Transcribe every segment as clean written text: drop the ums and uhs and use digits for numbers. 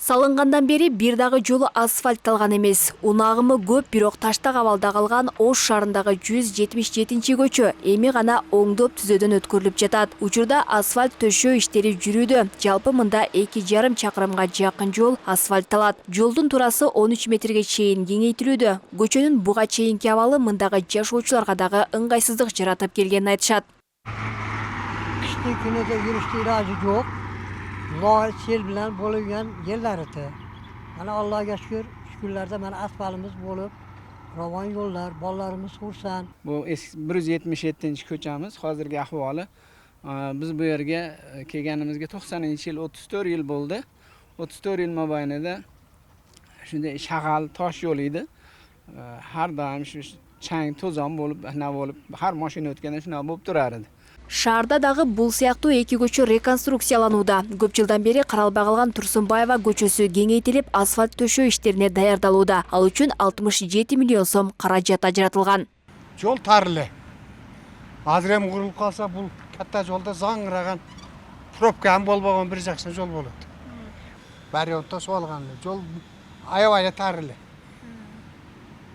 Салынгандан бери бир дагы жолу асфальтталган эмес. Унагымы көп, бирок таштак абалда калган Ош шаарындагы 177 көчө эми гана оңдоп түзөөдөн өткөрүлүп жатат. Учурда асфальт төшөө иштери жүрүүдө. Жалпы мында 2,5 чакырымга жакын жол асфальтталат. Жолдун турасы 13 метрге чейин кеңейтилүүдө. Көчөнүн буга чейинки абалы мындагы жашоочуларга дагы ыңгайсыздык жаратып келгенин айтышат. Kışta günede yürüyüşte ilacı yok. Allah sel bilen boluyan yerlerdi. Yani Allah'a şükürlerde ben asfalımız bolup, ravan yollar, ballarımız kursan. Bu 177 ko'chamiz hozirgi ahvoli. Biz bu yerga kelganimizga 90-yil 34 yil bo'ldi. 34 yil mobaynida shunday shag'al tosh yo'l edi. Har doim shu chang to'zon bo'lib, har mashina o'tganda shunday bo'lib turar edi. Шаарда дагы бул сыяктуу эки көчө реконструкцияланууда. Көп жылдан бери каралбай калган Турсунбаева көчөсү кеңейтилип, асфальт төшөө иштерине даярдалууда. Ал үчүн 67 миллион сом каражат ажыратылган. Жол тарлы. Азыр эми курулуп калса бул катта жолдо заңыраган, пробка болбогон бир жакшы жол болот. Баары онто суалган жол аябай тарлы.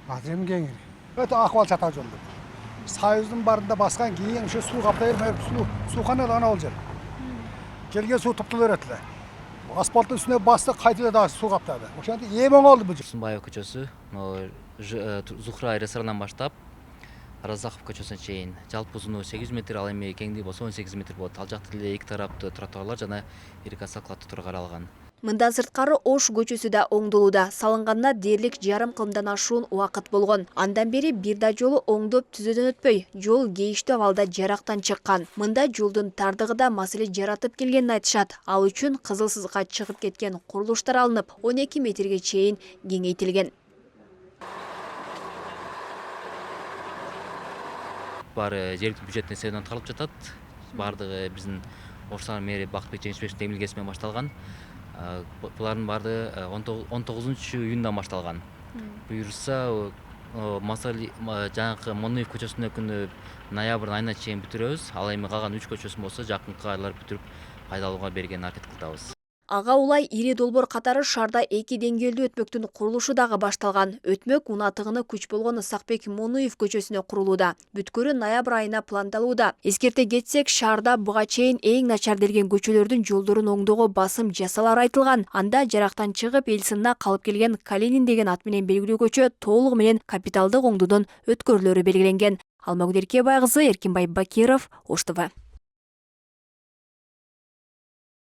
Азыр эми кеңири. Өтө акыбал чатаа жол. Союздун барында баскан кийин ушу суу каптай бермей суукана ана ол жер. Келген суу топтолор этиле. Асфальттын үстүнө басты, кайтып да суу каптады. Ошентип эң оң болду бул жер. Турсунбаева көчөсү, Зухра ресторанынан баштап Разахов көчөсүнө чейин жалпы узуну 800 метр, ал эми кеңдиги болсо 18 метр болот. Ал жакта эле эки тараптуу тротуарлар жана ирригациялык каттуу каралган. Мында сырткары Ош көчөсү да оңдолууда. Салынганына дээрлик жарым кылымдан ашуун убакыт болгон. Андан бери бир да жолу оңдоп түзөөдөн өтпөй, жол кейиштүү абалда жарактан чыккан. Мында жолдун тардыгы да маселе жаратып келгенин айтышат. Ал үчүн кызылсызга чыгып кеткен курулуштар алынып, 12 метрге чейин кеңейтилген. Баары жергиликтүү бюджеттен эсебинен аткарылып жатат. Баардыгы биздин Ош шаар мэри Бактыбек Жеңишбековдун демилгеси менен башталган. Булардын баардыгы 19-июндан башталган. Буюрса, жанагы Моноев көчөсүнө күнү ноябрдын айына чейин бүтүрөбүз. Ал эми калган 3 көчөсүн болсо жакынкы айлар бүтүрүп пайдаланууга берген аракет кылабыз. Ага улай ири долбоор катары шаарда 2 деңгээлдүү өтмөктүн курулушу дагы башталган. Өтмөк унатыгыны күч болгон Ысакбек Моноев көчөсүнө курулууда. Бүткөрү ноябрь айына пландалууда. Эскерте кетсек, шаарда буга чейин эң начарделген көчөлөрдүн жолдорун оңдоого басым жасалар айтылган. Анда жарактан чыгып, эл сынына калып келген Калинин деген ат менен белгилүү көчө толугу менен капиталдык оңдоодон өткөрүлөрү белгиленген. Алмагүл Эркебай кызы, Эркинбай Бакиров, Ош ТВ.